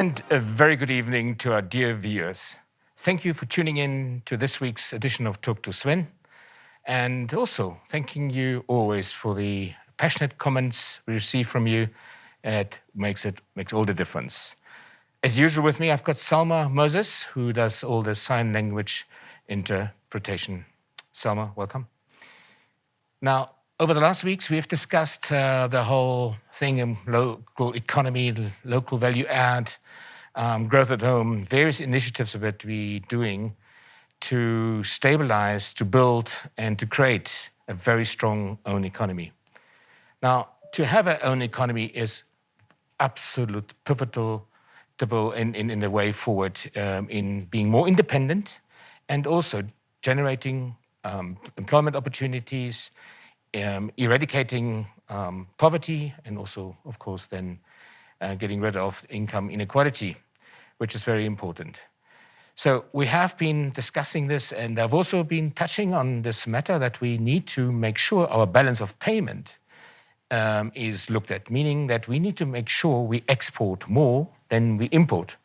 And a very good evening to our dear viewers. Thank you for tuning in to this week's edition of Talk to Sven. And also thanking you always for the passionate comments we receive from you. It makes all the difference. As usual with me, I've got Salma Moses, who does all the sign language interpretation. Salma, welcome. Now, over the last weeks, we've discussed the whole thing in local economy, local value add, growth at home, various initiatives that we're doing to stabilize, to build, and to create a very strong own economy. Now, to have an own economy is absolute pivotal in the way forward in being more independent and also generating employment opportunities, eradicating poverty, and also, of course, then getting rid of income inequality, which is very important. So we have been discussing this, and I've also been touching on this matter that we need to make sure our balance of payment is looked at, meaning that we need to make sure we export more than we import,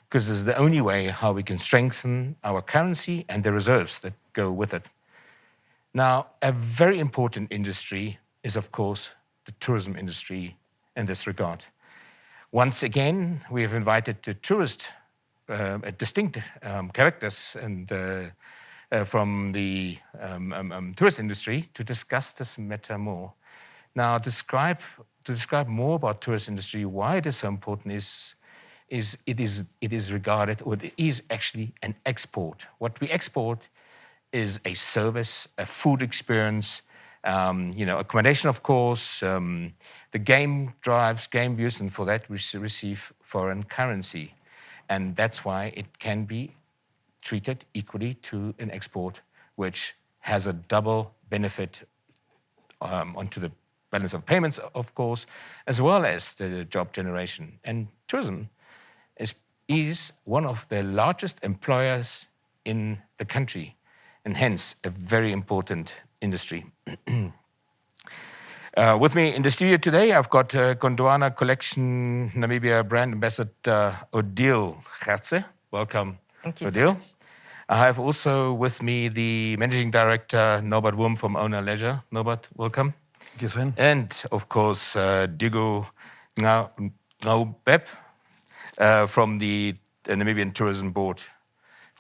because this is the only way how we can strengthen our currency and the reserves that go with it. Now, a very important industry is, of course, the tourism industry in this regard. Once again, we have invited the distinct characters and from the tourist industry to discuss this matter more. Now, to describe more about tourist industry, why it is so important is it is regarded, or it is actually an export. What we export is a service, a food experience, accommodation, of course, the game drives, game views, and for that we receive foreign currency. And that's why it can be treated equally to an export, which has a double benefit onto the balance of payments, of course, as well as the job generation. And tourism is one of the largest employers in the country, and hence a very important industry. With me in the studio today, I've got Gondwana Collection Namibia brand ambassador Odlie Gertze. Welcome, Thank you, Odlie. So I have also with me the managing director Norbert Wurm from Owner Leisure. Norbert, welcome. Thank you, Sven. And of course, Digu Naobeb from the Namibian Tourism Board,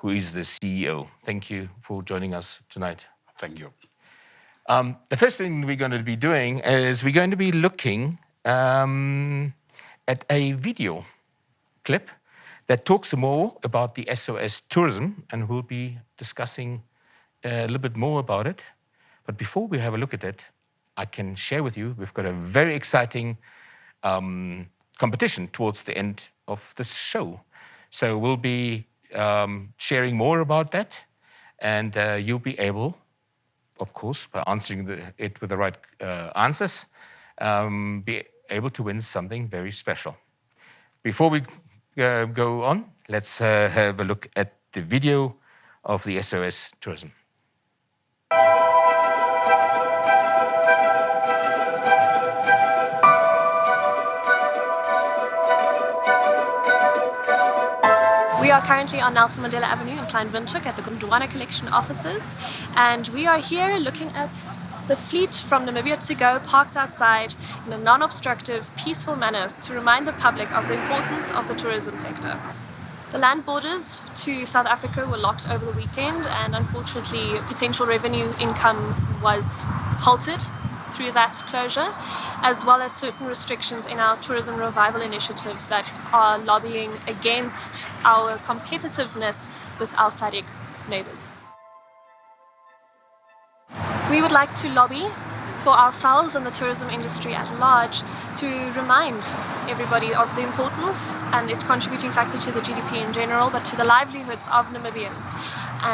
who is the CEO. Thank you for joining us tonight. Thank you. The first thing we're going to be doing is we're going to be looking at a video clip that talks more about the SOS Tourism, and we'll be discussing a little bit more about it. But before we have a look at it, I can share with you, we've got a very exciting competition towards the end of this show. So we'll be sharing more about that, and you'll be able, of course, by answering it with the right answers, be able to win something very special. Before we go on, let's have a look at the video of the SOS Tourism. we are currently on Nelson Mandela Avenue in Kleinwindhoek at the Gondwana Collection offices, and we are here looking at the fleet from Namibia to go parked outside in a non-obstructive, peaceful manner to remind the public of the importance of the tourism sector. The land borders to South Africa were locked over the weekend, and unfortunately potential revenue income was halted through that closure, as well as certain restrictions in our tourism revival initiative that are lobbying against our competitiveness with our SADC neighbours. We would like to lobby for ourselves and the tourism industry at large to remind everybody of the importance and its contributing factor to the GDP in general, but to the livelihoods of Namibians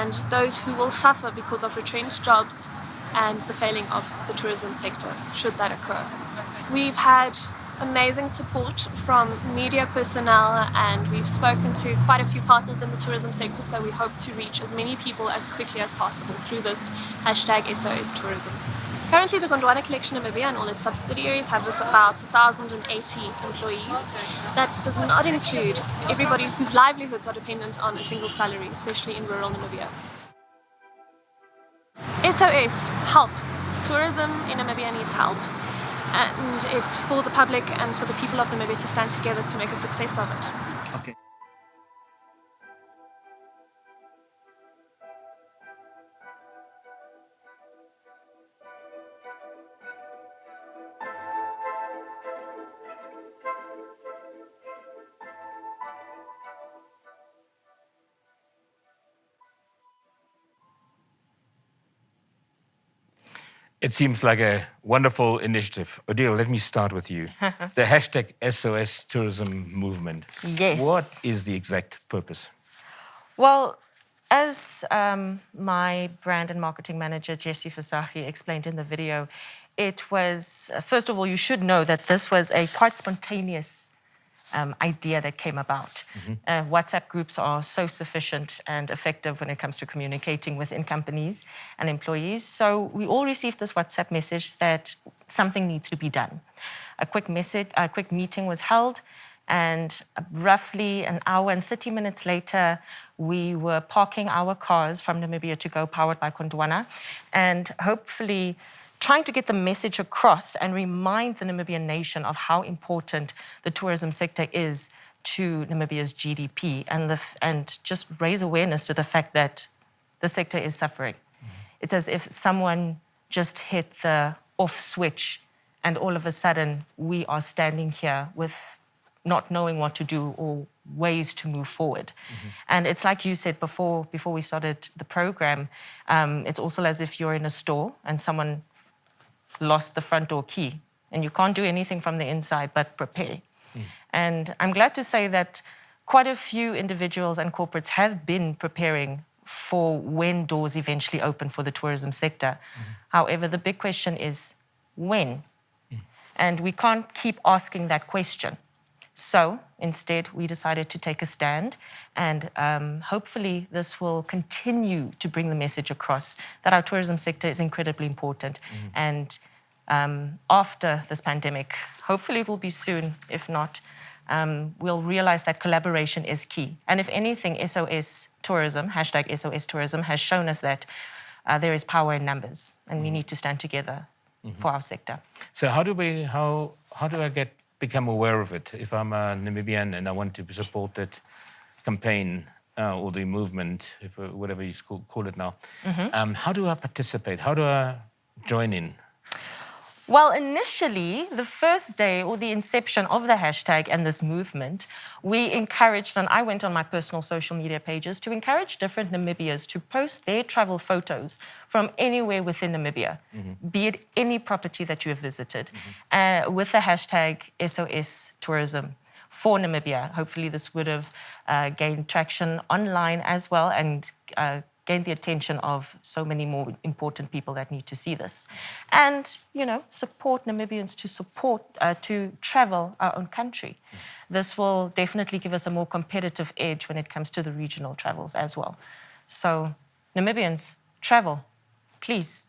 and those who will suffer because of retrenched jobs and the failing of the tourism sector, should that occur. We've had amazing support from media personnel, and we've spoken to quite a few partners in the tourism sector, so we hope to reach as many people as quickly as possible through this hashtag SOS Tourism. Currently, the Gondwana Collection Namibia and all its subsidiaries have about 1,080 employees. That does not include everybody whose livelihoods are dependent on a single salary, especially in rural Namibia. SOS, help. Tourism in Namibia needs help. And it's for the public and for the people of Namibia to stand together to make a success of it. Okay. It seems like a wonderful initiative. Odile, let me start with you. The hashtag SOS Tourism movement. Yes. What is the exact purpose? Well, as my brand and marketing manager, Jessie Fasahi, explained in the video, it was, first of all, you should know that this was a quite spontaneous idea that came about. WhatsApp groups are so sufficient and effective when it comes to communicating within companies and employees. So we all received this WhatsApp message that something needs to be done. A quick meeting was held, and roughly an hour and 30 minutes later, we were parking our cars from Namibia to go, powered by Gondwana, and hopefully trying to get the message across and remind the Namibian nation of how important the tourism sector is to Namibia's GDP, and just raise awareness to the fact that the sector is suffering. It's as if someone just hit the off switch and all of a sudden we are standing here with not knowing what to do or ways to move forward. And it's like you said before we started the program, it's also as if you're in a store and someone lost the front door key and you can't do anything from the inside but prepare. And I'm glad to say that quite a few individuals and corporates have been preparing for when doors eventually open for the tourism sector. However, the big question is when? And we can't keep asking that question. So instead, we decided to take a stand, and hopefully this will continue to bring the message across that our tourism sector is incredibly important. And after this pandemic, hopefully it will be soon, if not, we'll realize that collaboration is key. And if anything, SOS Tourism, hashtag SOS Tourism, has shown us that there is power in numbers, and we need to stand together for our sector. So how do I become aware of it? If I'm a Namibian and I want to support that campaign or the movement, if whatever you call it now, how do I participate? How do I join in? Well, initially, the first day or the inception of the hashtag and this movement, we encouraged, and I went on my personal social media pages to encourage different Namibians to post their travel photos from anywhere within Namibia, be it any property that you have visited, with the hashtag SOS Tourism for Namibia. Hopefully this would have gained traction online as well and gain the attention of so many more important people that need to see this. And, you know, support Namibians to travel our own country. This will definitely give us a more competitive edge when it comes to the regional travels as well. So, Namibians, travel, please.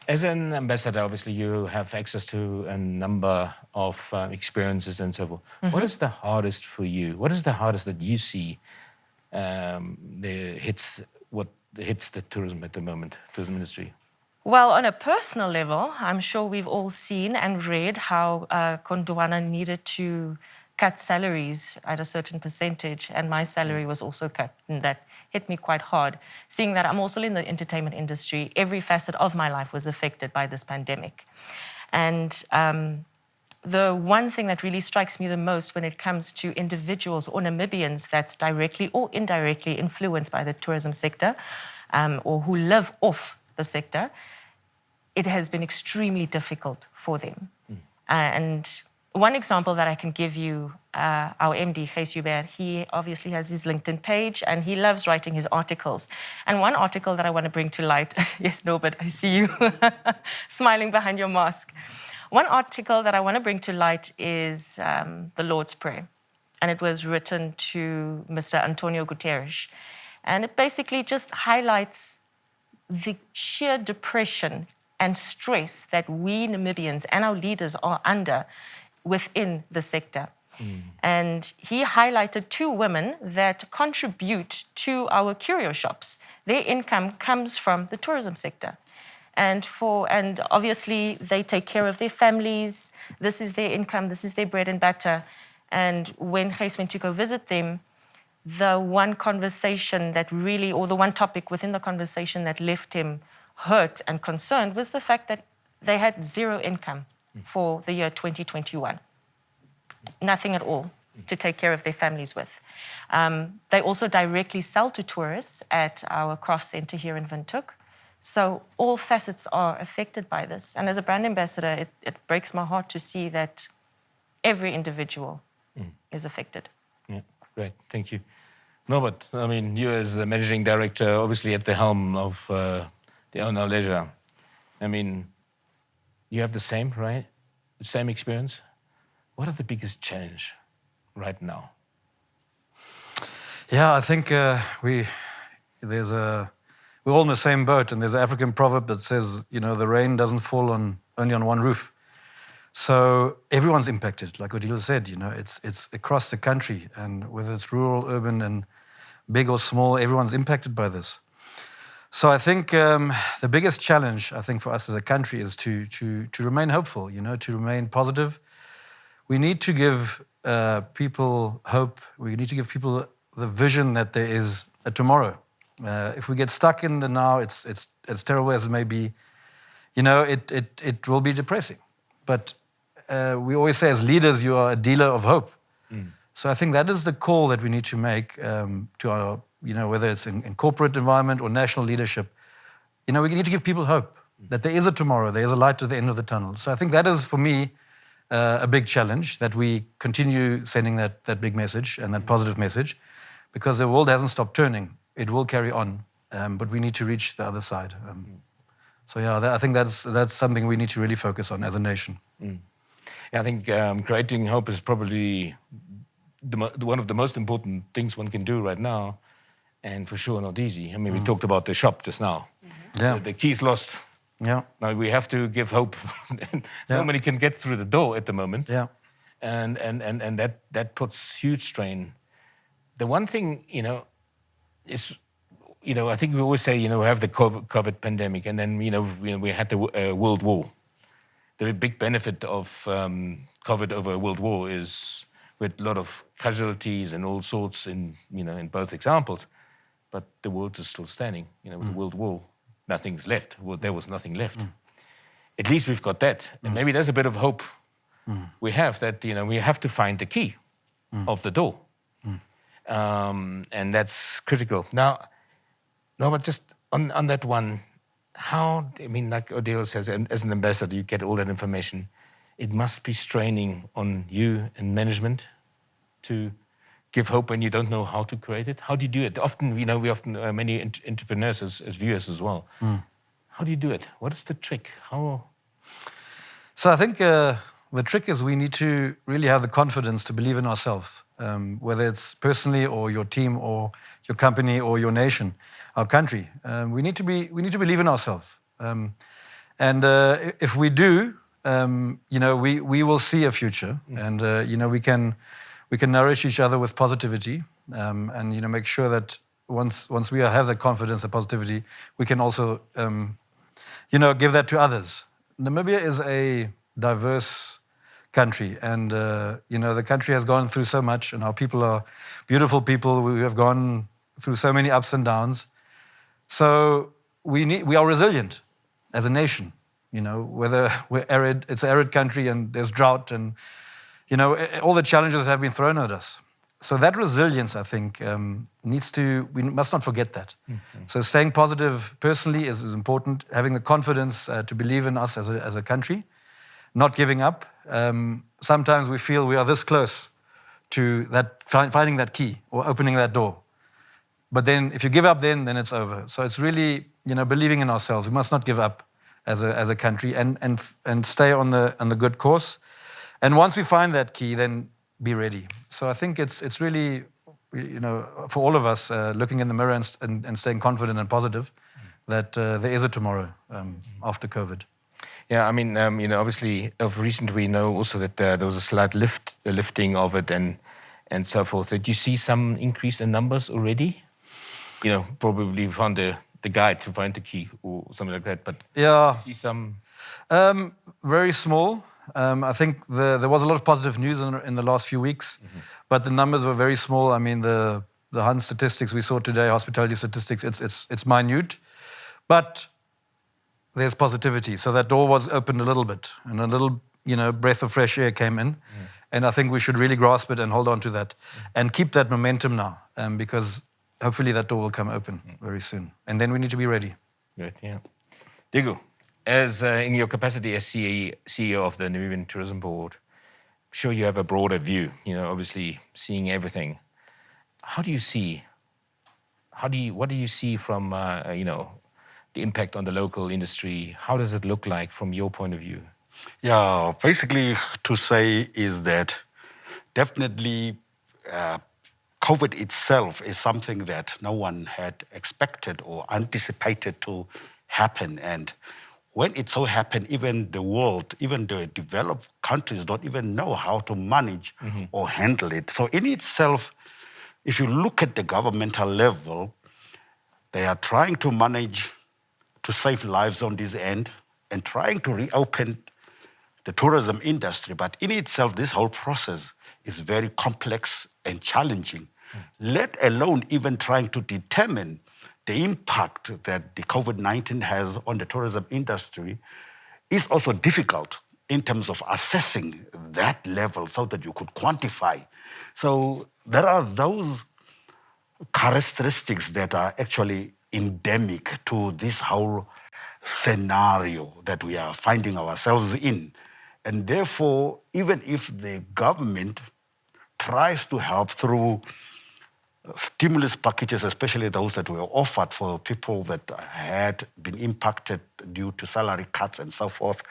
As an ambassador, obviously, you have access to a number of experiences and so forth. What is the hardest for you? What is the hardest that you see what hits the tourism at the moment, tourism industry? Well, on a personal level, I'm sure we've all seen and read how Gondwana needed to cut salaries at a certain percentage, and my salary was also cut, and that hit me quite hard. Seeing that I'm also in the entertainment industry, every facet of my life was affected by this pandemic. And the one thing that really strikes me the most when it comes to individuals or Namibians that's directly or indirectly influenced by the tourism sector or who live off the sector, it has been extremely difficult for them. And one example that I can give you, our MD, Hubert, he obviously has his LinkedIn page and he loves writing his articles. And one article that I want to bring to light, yes, Norbert, I see you smiling behind your mask. One article that I want to bring to light is the Lord's Prayer. And it was written to Mr. Antonio Guterres. And it basically just highlights the sheer depression and stress that we Namibians and our leaders are under within the sector. And he highlighted 2 women that contribute to our curio shops. Their income comes from the tourism sector. And obviously they take care of their families. This is their income, this is their bread and butter. And when Gijs went to go visit them, the one conversation that really, or the one topic within the conversation that left him hurt and concerned was the fact that they had 0 income for the year 2021. Nothing at all to take care of their families with. They also directly sell to tourists at our craft center here in Windhoek. So all facets are affected by this. And as a brand ambassador, it breaks my heart to see that every individual is affected. Yeah, great, thank you. Norbert, I mean, you as the managing director, obviously at the helm of the owner leisure, I mean, you have the same, right? The same experience? What are the biggest challenge right now? Yeah, I think we're all in the same boat, and there's an African proverb that says, you know, the rain doesn't fall only on one roof. So everyone's impacted, like Odile said, you know, it's across the country, and whether it's rural, urban, and big or small, everyone's impacted by this. So I think the biggest challenge, I think, for us as a country is to remain hopeful, you know, to remain positive. We need to give people hope. We need to give people the vision that there is a tomorrow. If we get stuck in the now, it's as terrible as it may be, you know, it will be depressing. But we always say as leaders, you are a dealer of hope. So I think that is the call that we need to make to our, you know, whether it's in corporate environment or national leadership. You know, we need to give people hope that there is a tomorrow, there is a light at the end of the tunnel. So I think that is, for me, a big challenge, that we continue sending that big message and that positive message, because the world hasn't stopped turning. It will carry on, but we need to reach the other side. So yeah, I think that's something we need to really focus on as a nation. Yeah, I think creating hope is probably one of the most important things one can do right now, and for sure not easy. I mean, we talked about the shop just now. Yeah. The key's lost. Yeah. Now we have to give hope. Nobody can get through the door at the moment. Yeah. And that puts huge strain. The one thing, you know, is, you know, I think we always say, you know, we have the COVID pandemic, and then, you know, we had the World War. The big benefit of COVID over a World War is with a lot of casualties and all sorts in, you know, in both examples, but the world is still standing. You know, with the World War, nothing's left. Well, there was nothing left. At least we've got that. And maybe there's a bit of hope we have, that, you know, we have to find the key of the door. And that's critical. Now, Norbert, just on that one, how, I mean, like Odile says, as an ambassador, you get all that information. It must be straining on you and management to give hope when you don't know how to create it. How do you do it? Often, you know, many entrepreneurs as viewers as well. How do you do it? What is the trick? How? So I think the trick is we need to really have the confidence to believe in ourselves, whether it's personally or your team or your company or your nation, our country. We need to believe in ourselves, and if we do, you know, we will see a future, and you know, we can nourish each other with positivity, and you know, make sure that once we have that confidence and positivity, we can also you know, give that to others. Namibia is a diverse country, and you know, the country has gone through so much, and our people are beautiful people. We have gone through so many ups and downs. So we are resilient as a nation. You know, whether we're arid, it's an arid country, and there's drought, and you know, all the challenges that have been thrown at us. So that resilience, I think, we must not forget that. So staying positive personally is important. Having the confidence to believe in us as a country, not giving up. Sometimes we feel we are this close to that, finding that key or opening that door. But then, if you give up, then it's over. So it's really, you know, believing in ourselves. We must not give up as a country, and stay on the good course. And once we find that key, then be ready. So I think it's really, you know, for all of us, looking in the mirror and staying confident and positive, that there is a tomorrow after COVID. Yeah, I mean, obviously, of recent we know also that there was a slight lifting of it and so forth. Did you see some increase in numbers already? Probably found the guide to find the key or something like that. But yeah, did you see some? Very small. I think there was a lot of positive news in the last few weeks, but the numbers were very small. I mean, the HUN statistics we saw today, hospitality statistics, it's minute, but there's positivity. So that door was opened a little bit, and a little breath of fresh air came in, and I think we should really grasp it and hold on to that, and keep that momentum now, because hopefully that door will come open very soon, and then we need to be ready. Good, yeah. Digu, as in your capacity as CEO of the Namibian Tourism Board, I'm sure you have a broader view. Obviously seeing everything. What do you see from the impact on the local industry? How does it look like from your point of view? Yeah, basically to say is that definitely COVID itself is something that no one had expected or anticipated to happen. And when it so happened, even the world, even the developed countries don't even know how to manage or handle it. So in itself, if you look at the governmental level, they are trying to manage to save lives on this end and trying to reopen the tourism industry. But in itself, this whole process is very complex and challenging, let alone even trying to determine the impact that the COVID-19 has on the tourism industry is also difficult in terms of assessing that level so that you could quantify. So there are those characteristics that are actually endemic to this whole scenario that we are finding ourselves in. And therefore, even if the government tries to help through stimulus packages, especially those that were offered for people that had been impacted due to salary cuts and so forth,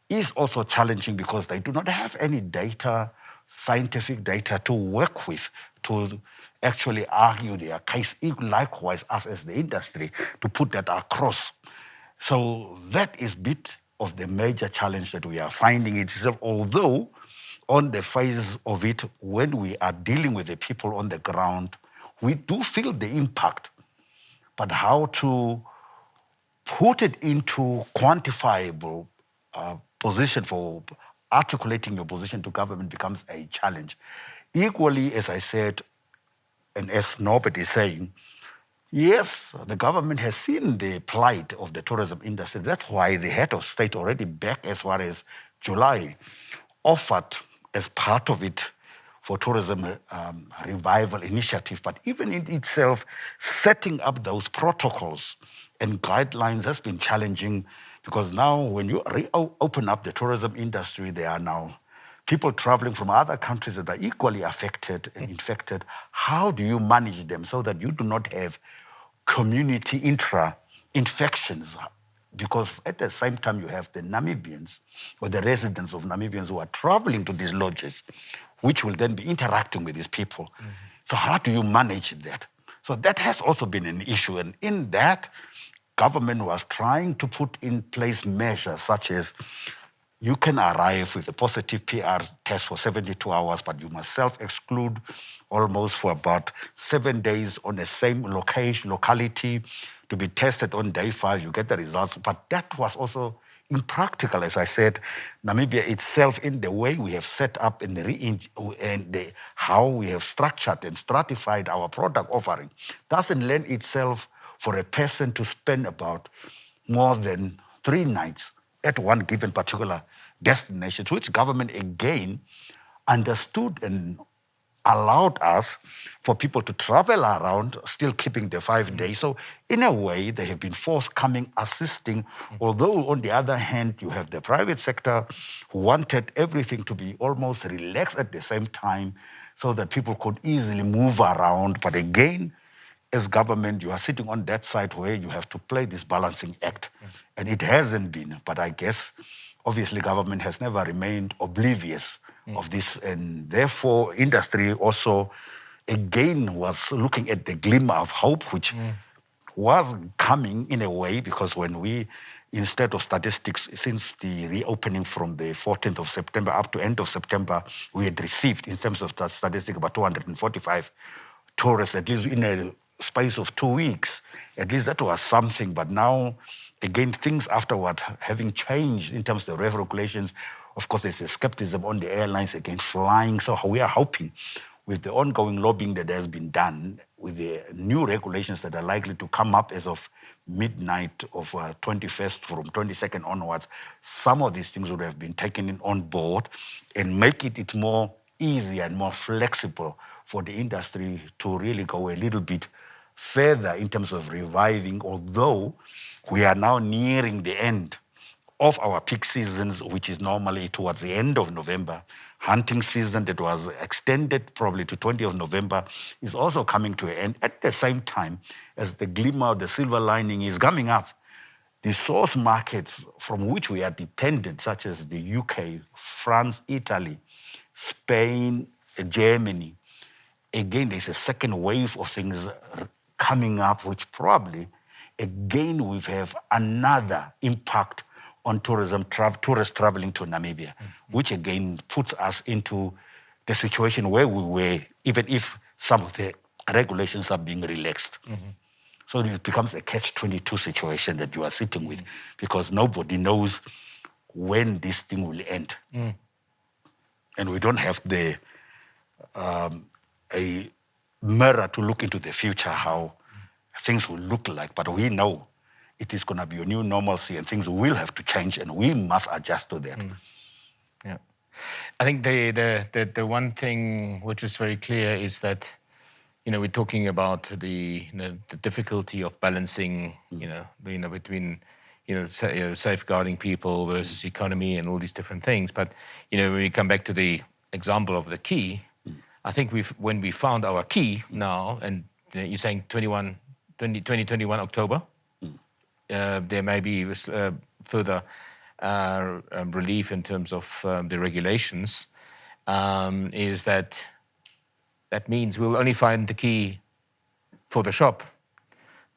is also challenging because they do not have any data, scientific data to work with to actually argue their case, likewise us as the industry, to put that across. So that is a bit of the major challenge that we are finding itself, although on the face of it, when we are dealing with the people on the ground, we do feel the impact, but how to put it into quantifiable position for articulating your position to government becomes a challenge. Equally, as I said, and as Norbert is saying, yes, the government has seen the plight of the tourism industry. That's why the head of state already back as far as July offered as part of it for tourism revival initiative. But even in itself, setting up those protocols and guidelines has been challenging because now when you open up the tourism industry, there are now people traveling from other countries that are equally affected and infected. How do you manage them so that you do not have community intra-infections? Because at the same time, you have the Namibians or the residents of Namibians who are traveling to these lodges, which will then be interacting with these people. So how do you manage that? So that has also been an issue. And in that, government was trying to put in place measures such as you can arrive with a positive PR test for 72 hours, but you must self-exclude almost for about 7 days on the same locality to be tested on day 5, you get the results. But that was also impractical, as I said. Namibia itself, in the way we have set up how we have structured and stratified our product offering, doesn't lend itself for a person to spend about more than 3 nights at one given particular destination, which government again understood and allowed us for people to travel around, still keeping the 5 days. So in a way, they have been forthcoming, assisting, although on the other hand, you have the private sector who wanted everything to be almost relaxed at the same time so that people could easily move around. But again, as government, you are sitting on that side where you have to play this balancing act. And it hasn't been, but I guess, obviously, government has never remained oblivious of this. And therefore, industry also, again, was looking at the glimmer of hope, which was coming in a way, because when we, instead of statistics, since the reopening from the 14th of September up to end of September, we had received, in terms of statistics, about 245 tourists, at least in a space of 2 weeks. At least that was something. But now, again, things afterward having changed in terms of the regulations. Of course, there's a skepticism on the airlines against flying. So we are hoping, with the ongoing lobbying that has been done, with the new regulations that are likely to come up as of midnight of 21st, from 22nd onwards, some of these things would have been taken in on board and make it more easy and more flexible for the industry to really go a little bit further in terms of reviving, although we are now nearing the end of our peak seasons, which is normally towards the end of November. Hunting season that was extended probably to 20th of November is also coming to an end. At the same time, as the glimmer of the silver lining is coming up, the source markets from which we are dependent, such as the UK, France, Italy, Spain, Germany, again, there's a second wave of things coming up, which probably, again, will have another impact on tourism, tourists traveling to Namibia, which again puts us into the situation where we were, even if some of the regulations are being relaxed. So it becomes a catch-22 situation that you are sitting with, because nobody knows when this thing will end. And we don't have a mirror to look into the future, how things will look like, but we know it is going to be a new normalcy and things will have to change and we must adjust to that. Yeah. I think the one thing which is very clear is that, we're talking about the difficulty of balancing, between, safeguarding people versus economy and all these different things. But, when we come back to the example of the key, I think when we found our key now, and you're saying 2021 October, there may be further relief in terms of the regulations, is that means we'll only find the key for the shop.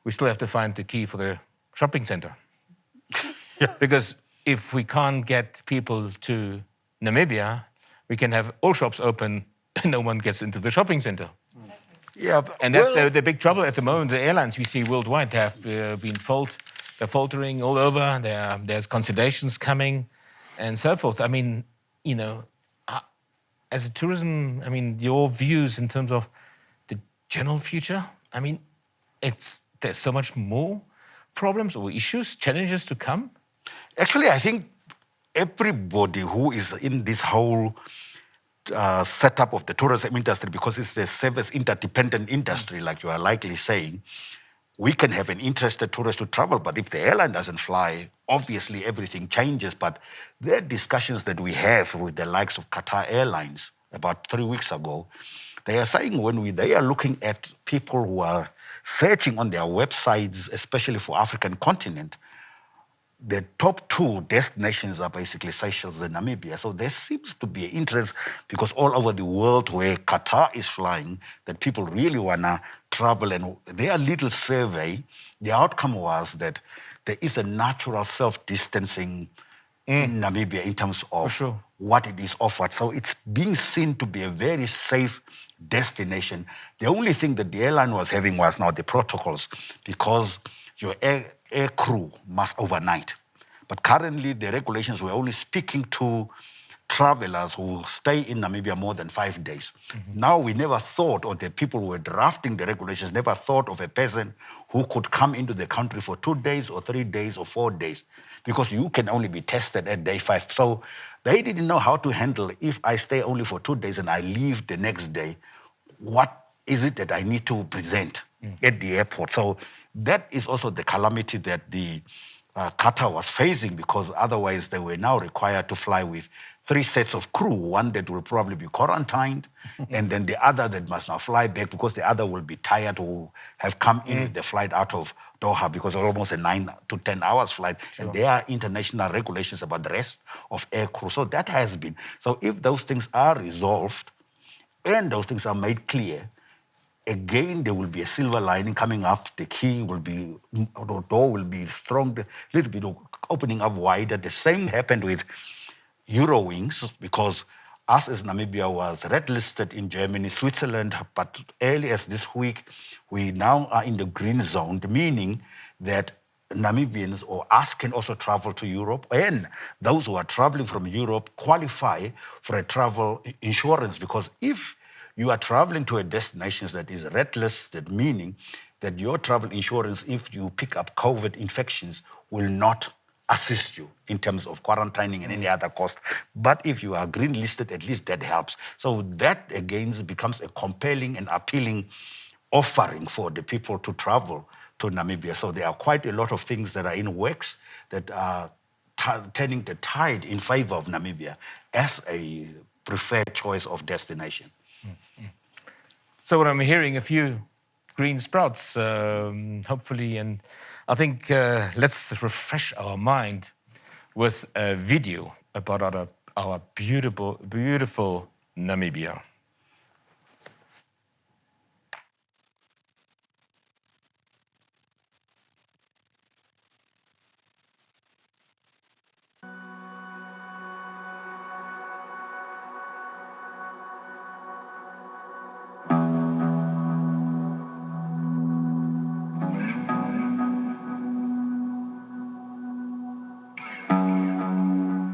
We still have to find the key for the shopping center. Because if we can't get people to Namibia, we can have all shops open and no one gets into the shopping center. Yeah, and that's the big trouble at the moment. The airlines we see worldwide have been they're faltering all over. There's consolidations coming and so forth. I mean, as a tourism, your views in terms of the general future, there's so much more problems or issues, challenges to come. Actually, I think everybody who is in this whole setup of the tourism industry, because it's a service interdependent industry, like you are likely saying, we can have an interested tourist to travel, but if the airline doesn't fly, obviously everything changes. But there are discussions that we have with the likes of Qatar Airlines about 3 weeks ago. They are saying they are looking at people who are searching on their websites, especially for African continent, the top 2 destinations are basically Seychelles and Namibia. So there seems to be an interest, because all over the world where Qatar is flying, that people really want to travel. And their little survey, the outcome was that there is a natural self-distancing in Namibia in terms of what it is offered. So it's being seen to be a very safe destination. The only thing that the airline was having was now the protocols, because your air crew must overnight. But currently, the regulations were only speaking to travelers who stay in Namibia more than 5 days. Now, we never thought, or the people who were drafting the regulations never thought of a person who could come into the country for 2 days or 3 days or 4 days, because you can only be tested at day 5. So they didn't know how to handle, if I stay only for 2 days and I leave the next day, what is it that I need to present at the airport? So that is also the calamity that the Qatar was facing, because otherwise they were now required to fly with 3 sets of crew, one that will probably be quarantined, and then the other that must now fly back, because the other will be tired, who have come in with the flight out of Doha, because it's almost a 9 to 10 hours flight. And there are international regulations about the rest of air crew. So that has been. So if those things are resolved and those things are made clear, again, there will be a silver lining coming up. The door will be strong, a little bit opening up wider. The same happened with Eurowings, because us as Namibia was red listed in Germany, Switzerland, but early as this week, we now are in the green zone, meaning that Namibians or us can also travel to Europe, and those who are traveling from Europe qualify for a travel insurance, because if you are traveling to a destination that is red listed, meaning that your travel insurance, if you pick up COVID infections, will not assist you in terms of quarantining and any other cost. But if you are green listed, at least that helps. So that again becomes a compelling and appealing offering for the people to travel to Namibia. So there are quite a lot of things that are in works that are turning the tide in favor of Namibia as a preferred choice of destination. So what I'm hearing, a few green sprouts, hopefully, and I think let's refresh our mind with a video about our beautiful Namibia.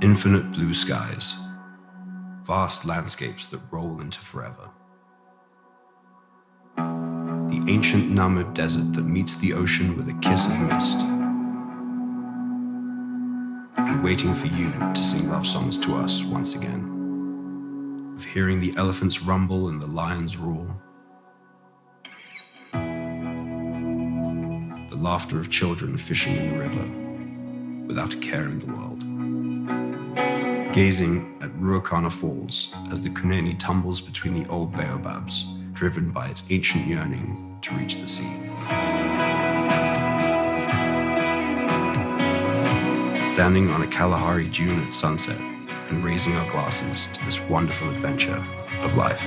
Infinite blue skies, vast landscapes that roll into forever. The ancient Naobeb desert that meets the ocean with a kiss of mist. And waiting for you to sing love songs to us once again. Of hearing the elephants rumble and the lions roar. The laughter of children fishing in the river without a care in the world. Gazing at Ruacana Falls as the Kunene tumbles between the old baobabs, driven by its ancient yearning to reach the sea. Standing on a Kalahari dune at sunset and raising our glasses to this wonderful adventure of life.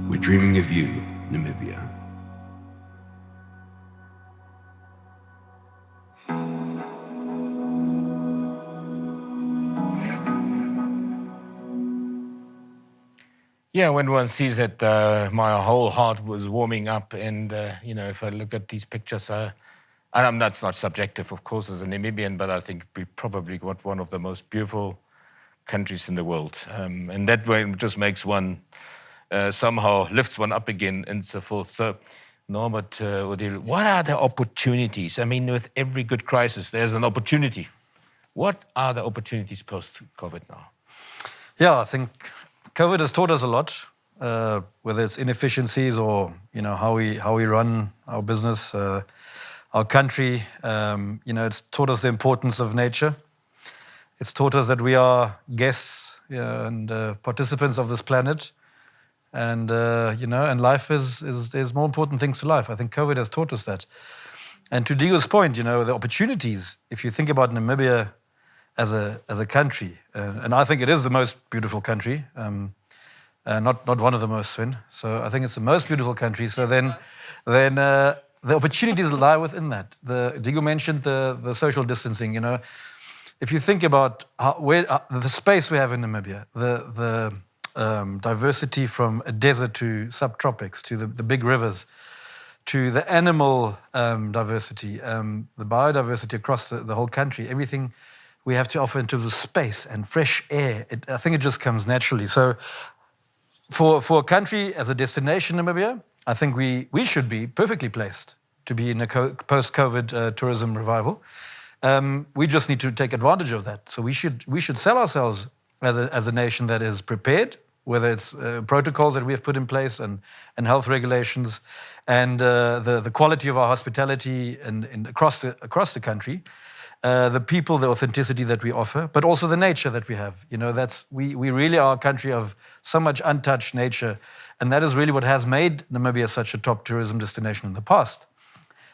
We're dreaming of you, Namibia. Yeah, when one sees that, my whole heart was warming up. And, if I look at these pictures, and that's not subjective, of course, as a Namibian, but I think we probably got one of the most beautiful countries in the world. And that way it just makes one, somehow lifts one up again and so forth. So, Norbert, Odlie, what are the opportunities? I mean, with every good crisis, there's an opportunity. What are the opportunities post-COVID now? Yeah, I think COVID has taught us a lot, whether it's inefficiencies or how we run our business, our country. It's taught us the importance of nature. It's taught us that we are guests and participants of this planet, and and life there's more important things to life. I think COVID has taught us that. And to Digu's point, the opportunities. If you think about Namibia as a country, and I think it is the most beautiful country, not one of the most, Sven. So I think it's the most beautiful country. So then the opportunities lie within that. Digu mentioned the social distancing. If you think about the space we have in Namibia, the diversity from a desert to subtropics, to the big rivers, to the animal diversity, the biodiversity across the whole country, everything we have to offer in terms of space and fresh air, I think it just comes naturally. So for a country as a destination, Namibia, I think we should be perfectly placed to be in a post-COVID tourism revival. We just need to take advantage of that. So we should sell ourselves as a nation that is prepared whether it's protocols that we have put in place and health regulations, and the quality of our hospitality and across the country, the people, the authenticity that we offer, but also the nature that we have. You know, we really are a country of so much untouched nature, and that is really what has made Namibia such a top tourism destination in the past.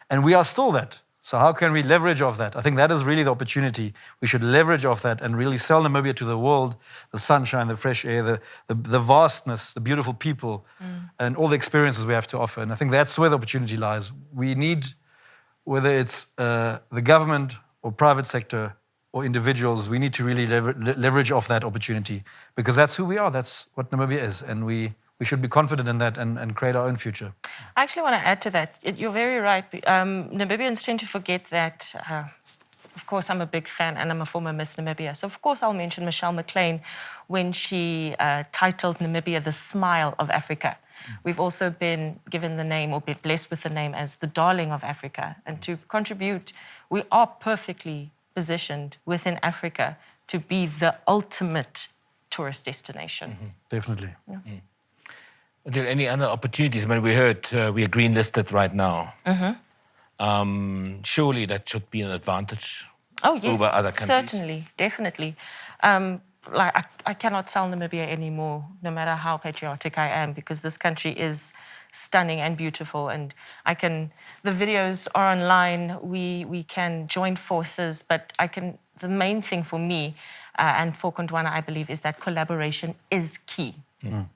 And we are still that. So how can we leverage off that? I think that is really the opportunity. We should leverage off that and really sell Namibia to the world, the sunshine, the fresh air, the vastness, the beautiful people, and all the experiences we have to offer. And I think that's where the opportunity lies. We need, whether it's the government or private sector or individuals, we need to really leverage off that opportunity, because that's who we are. That's what Namibia is. And we should be confident in that and create our own future. I actually want to add to that. You're very right. Namibians tend to forget that, of course, I'm a big fan and I'm a former Miss Namibia. So, of course, I'll mention Michelle McLean when she titled Namibia the Smile of Africa. We've also been given the name, or been blessed with the name, as the Darling of Africa. And to contribute, we are perfectly positioned within Africa to be the ultimate tourist destination. Definitely. Yeah. Are there any other opportunities? I mean, we heard we are green listed right now. Surely that should be an advantage Oh, yes, over other countries. certainly, definitely. I cannot sell Namibia anymore, no matter how patriotic I am, because this country is stunning and beautiful. And the videos are online, we can join forces, but the main thing for me and for Gondwana, I believe, is that collaboration is key.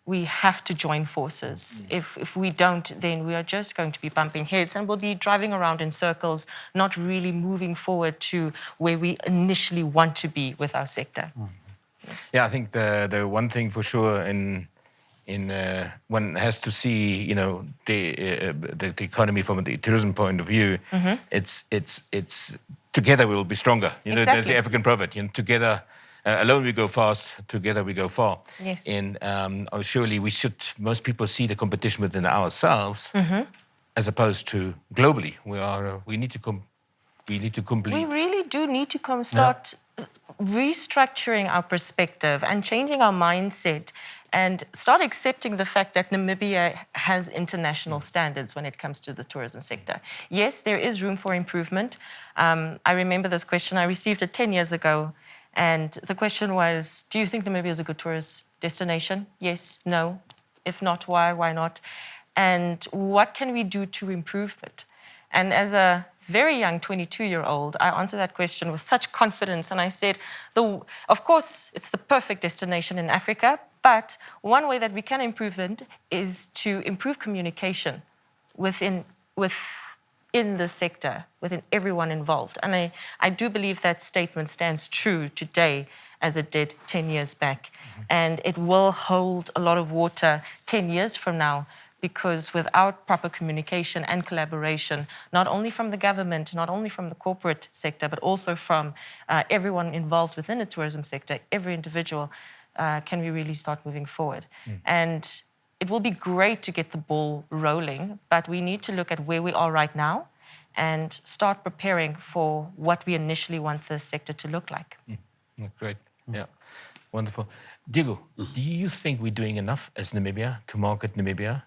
We have to join forces. If we don't, then we are just going to be bumping heads and we'll be driving around in circles, not really moving forward to where we initially want to be with our sector. Yes. Yeah, I think the one thing for sure in one has to see, you know, the economy from the tourism point of view. It's together we will be stronger. You know, there's the African proverb. You know, together. Alone we go fast, together we go far. Yes. And surely most people see the competition within ourselves as opposed to globally. We need to complete. We really do need to start restructuring our perspective and changing our mindset and start accepting the fact that Namibia has international standards when it comes to the tourism sector. Yes, there is room for improvement. I remember this question, I received it 10 years ago. And the question was, do you think Namibia is a good tourist destination? Yes, no. If not, why? Why not? And what can we do to improve it? And as a very young 22-year-old, I answered that question with such confidence. And I said, of course, it's the perfect destination in Africa, but one way that we can improve it is to improve communication within the sector, within everyone involved. And I do believe that statement stands true today as it did 10 years back. And it will hold a lot of water 10 years from now, because without proper communication and collaboration, not only from the government, not only from the corporate sector, but also from everyone involved within the tourism sector, every individual, can we really start moving forward. And it will be great to get the ball rolling, but we need to look at where we are right now and start preparing for what we initially want the sector to look like. Great, yeah, wonderful. Digu, do you think we're doing enough as Namibia to market Namibia?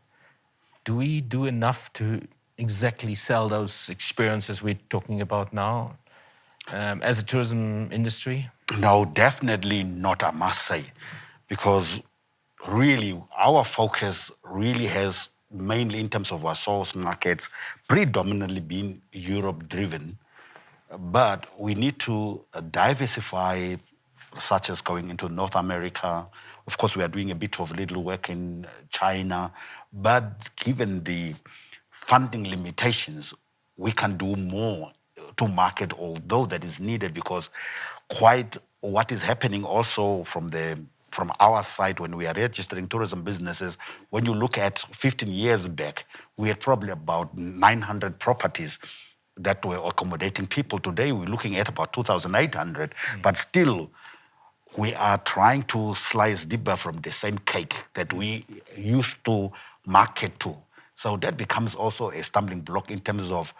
Do we do enough to exactly sell those experiences we're talking about now as a tourism industry? No, definitely not, I must say, because really our focus really has, mainly in terms of our source markets, predominantly been Europe-driven. But we need to diversify, such as going into North America. Of course, we are doing a bit of little work in China. But given the funding limitations, we can do more to market, although that is needed, because quite what is happening also from our side when we are registering tourism businesses, when you look at 15 years back, we had probably about 900 properties that were accommodating people. Today, we're looking at about 2,800, but still, we are trying to slice deeper from the same cake that we used to market to. So that becomes also a stumbling block in terms of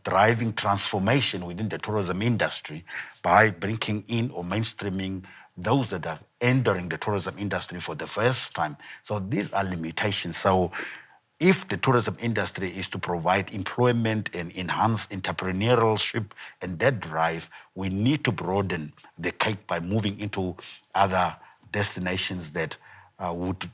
driving transformation within the tourism industry by bringing in or mainstreaming those that are entering the tourism industry for the first time. So these are limitations. So if the tourism industry is to provide employment and enhance entrepreneurship and that drive, we need to broaden the cake by moving into other destinations that would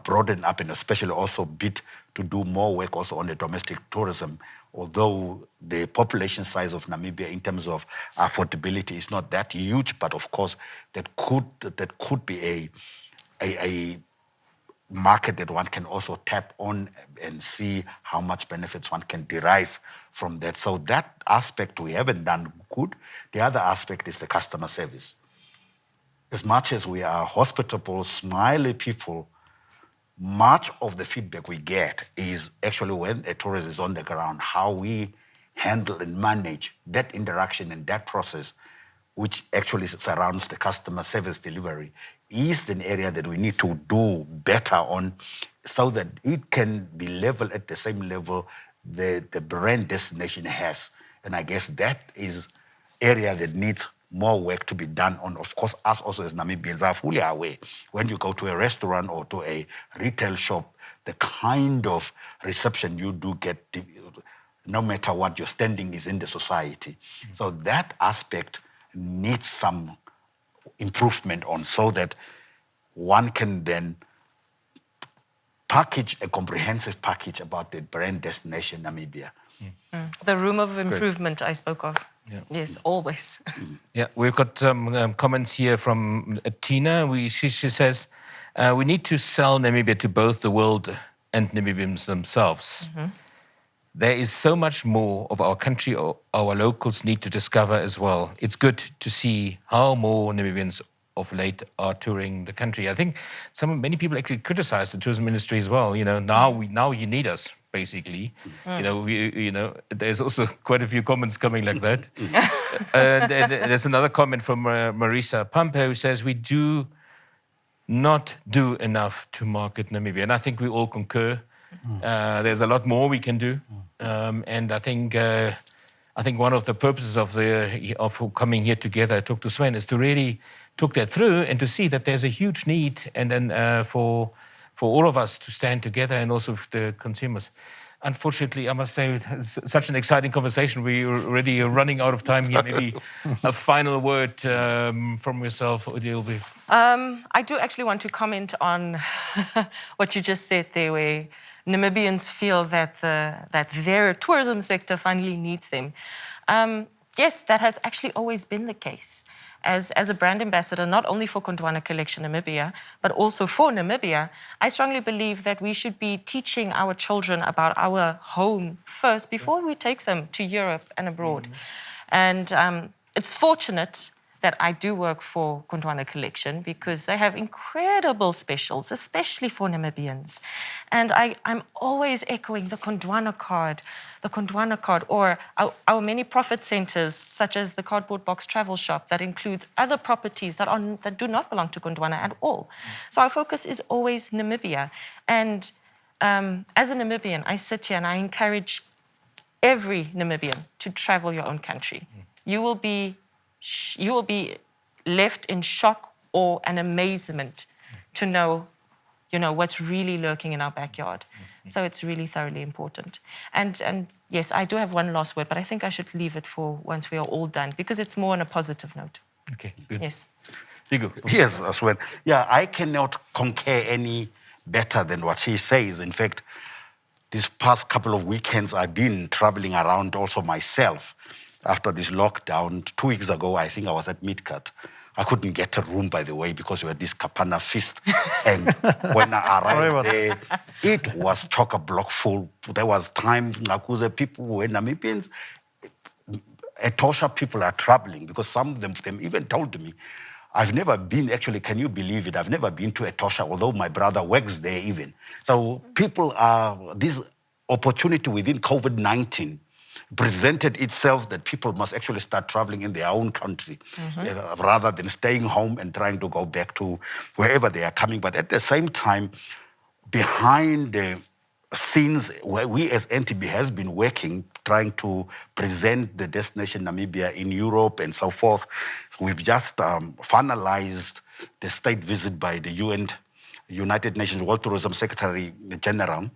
broaden up and especially also bid to do more work also on the domestic tourism. Although the population size of Namibia in terms of affordability is not that huge, but of course that could be a market that one can also tap on and see how much benefits one can derive from that. So that aspect we haven't done good. The other aspect is the customer service. As much as we are hospitable, smiley people, much of the feedback we get is actually when a tourist is on the ground, how we handle and manage that interaction and that process, which actually surrounds the customer service delivery, is an area that we need to do better on so that it can be level at the same level the brand destination has. And I guess that is area that needs more work to be done on. Of course, us also as Namibians are fully aware. When you go to a restaurant or to a retail shop, the kind of reception you do get, no matter what your standing is in the society. So that aspect needs some improvement on so that one can then package a comprehensive package about the brand destination Namibia. The room of improvement I spoke of. Yeah. Yes, always. Yeah, we've got comments here from Tina. She says, we need to sell Namibia to both the world and Namibians themselves. There is so much more of our country our locals need to discover as well. It's good to see how more Namibians of late are touring the country. I think many people actually criticize the tourism industry as well. You know, now you need us, basically. You know, there's also quite a few comments coming like that. And there's another comment from Marisa Pampe who says we do not do enough to market Namibia, and I think we all concur. There's a lot more we can do, and I think one of the purposes of coming here together, Talk to Sven, is to really talk that through and to see that there's a huge need, and then for all of us to stand together and also the consumers. Unfortunately, I must say, it's such an exciting conversation. We're already running out of time here. Maybe a final word from yourself, Odlie. I do actually want to comment on what you just said there, where Namibians feel that their tourism sector finally needs them. Yes, that has actually always been the case. As a brand ambassador, not only for Gondwana Collection Namibia, but also for Namibia, I strongly believe that we should be teaching our children about our home first before we take them to Europe and abroad. And it's fortunate that I do work for Gondwana Collection because they have incredible specials, especially for Namibians. And I'm always echoing the Gondwana card, or our many profit centers, such as the Cardboard Box Travel Shop, that includes other properties that do not belong to Gondwana at all. So our focus is always Namibia. And as a Namibian, I sit here and I encourage every Namibian to travel your own country. You will be left in shock, awe, and amazement to know, what's really lurking in our backyard. So it's really thoroughly important. And yes, I do have one last word, but I think I should leave it for once we are all done because it's more on a positive note. Okay, good. Yes. Digu. Yes, Sven. Yeah, I cannot concur any better than what he says. In fact, these past couple of weekends, I've been traveling around also myself. After this lockdown, 2 weeks ago, I think I was at Midcat. I couldn't get a room, by the way, because we had this Kapana feast. And when I arrived there, it was chock-a-block full. There was time, Ngakuze people who were Namibians, Etosha people are traveling because some of them even told me, I've never been, actually, can you believe it? I've never been to Etosha, although my brother works there even. So people are, this opportunity within COVID-19 presented itself that people must actually start traveling in their own country rather than staying home and trying to go back to wherever they are coming. But at the same time, behind the since we as NTB has been working, trying to present the destination Namibia in Europe and so forth, we've just finalized the state visit by the United Nations World Tourism Secretary General.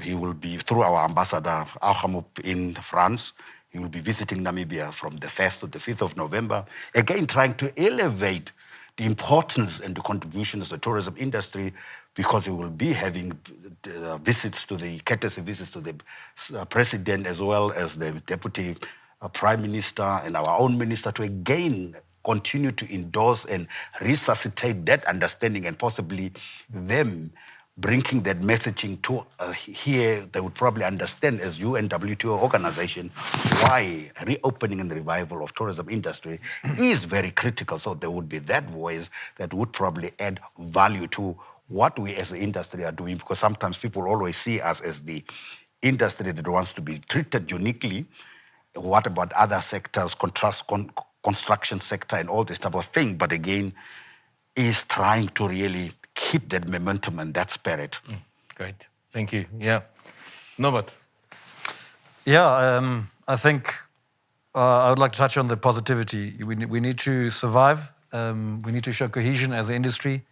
He will be, through our ambassador, Ahamup in France, he will be visiting Namibia from the 1st to the 5th of November, again trying to elevate the importance and the contributions of the tourism industry, because we will be having visits to the courtesy visits to the president as well as the deputy prime minister and our own minister, to again continue to endorse and resuscitate that understanding, and possibly them bringing that messaging to here. They would probably understand, as UN WTO organization, why reopening and revival of tourism industry is very critical. So there would be that voice that would probably add value to what we as the industry are doing, because sometimes people always see us as the industry that wants to be treated uniquely. What about other sectors, construction sector and all this type of thing? But again, is trying to really keep that momentum and that spirit. Great, thank you. Yeah, Norbert. Yeah, I think I would like to touch on the positivity. We need to survive. We need to show cohesion as an industry.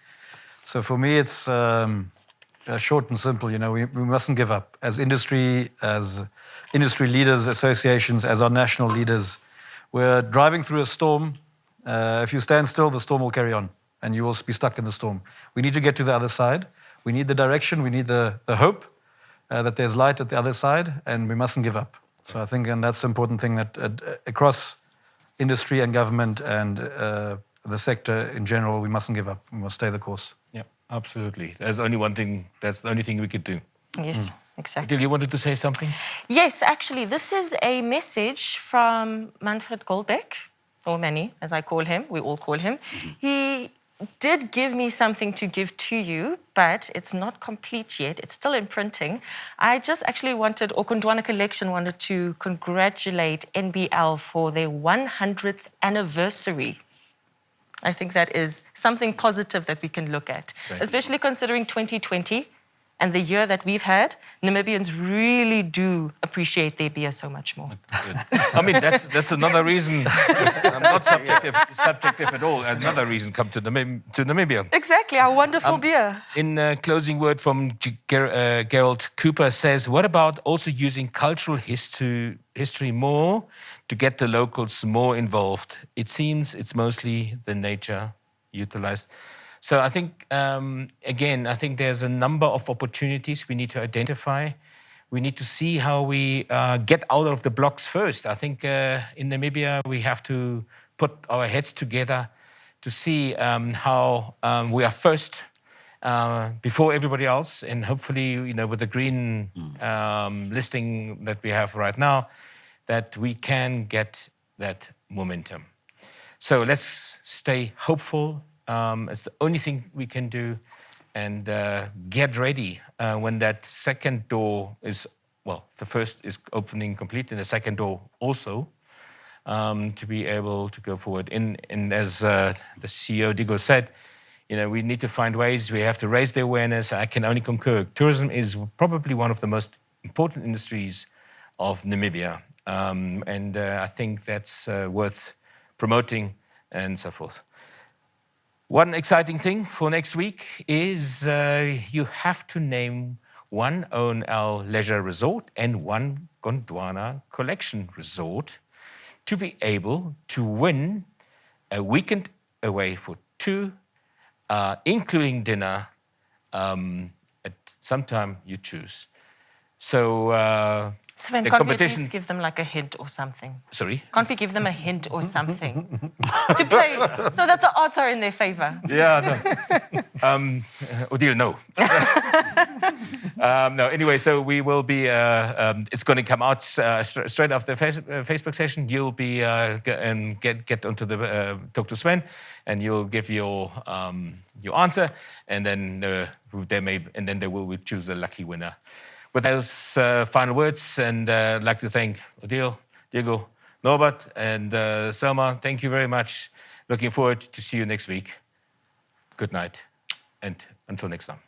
So for me, it's short and simple. You know, we mustn't give up as industry leaders, associations, as our national leaders. We're driving through a storm. If you stand still, the storm will carry on, and you will be stuck in the storm. We need to get to the other side. We need the direction. We need the hope that there's light at the other side, and we mustn't give up. So I think, and that's the important thing, that across industry and government and the sector in general, we mustn't give up. We must stay the course. Yeah, absolutely. There's only one thing. That's the only thing we could do. Yes, exactly. Odile, you wanted to say something? Yes, actually, this is a message from Manfred Goldbeck, or Manny, as I call him. We all call him. He did give me something to give to you, but it's not complete yet. It's still in printing. I just actually wanted, or Gondwana Collection wanted to congratulate NBL for their 100th anniversary. I think that is something positive that we can look at, especially considering 2020 and the year that we've had. Namibians really do appreciate their beer so much more. Good. I mean, that's another reason. I'm not subjective at all. Another reason come to Namibia. Exactly, our wonderful beer. In a closing word from Gerald Cooper says, what about also using cultural history more to get the locals more involved? It seems it's mostly the nature utilized. So I think, again, I think there's a number of opportunities we need to identify. We need to see how we get out of the blocks first. I think in Namibia, we have to put our heads together to see how we are first before everybody else. And hopefully, you know, with the green listing that we have right now, that we can get that momentum. So let's stay hopeful. It's the only thing we can do, and get ready when that second door is, well, the first is opening complete and the second door also, to be able to go forward. And as the CEO Digu said, you know, we need to find ways, we have to raise the awareness. I can only concur. Tourism is probably one of the most important industries of Namibia. And I think that's worth promoting and so forth. One exciting thing for next week is you have to name one ONL leisure resort and one Gondwana collection resort to be able to win a weekend away for two, including dinner, at some time you choose. So Sven, the can't competition... we please give them like a hint or something? Sorry? Can't we give them a hint or something to play so that the odds are in their favor? Yeah, no. Odile, no. No, anyway, so we will be, it's going to come out straight after the Facebook session. You'll be, get onto the, talk to Sven, and you'll give your answer, and then they will choose a lucky winner. With those final words, and I'd like to thank Odile, Digu, Norbert, and Selma. Thank you very much. Looking forward to see you next week. Good night, and until next time.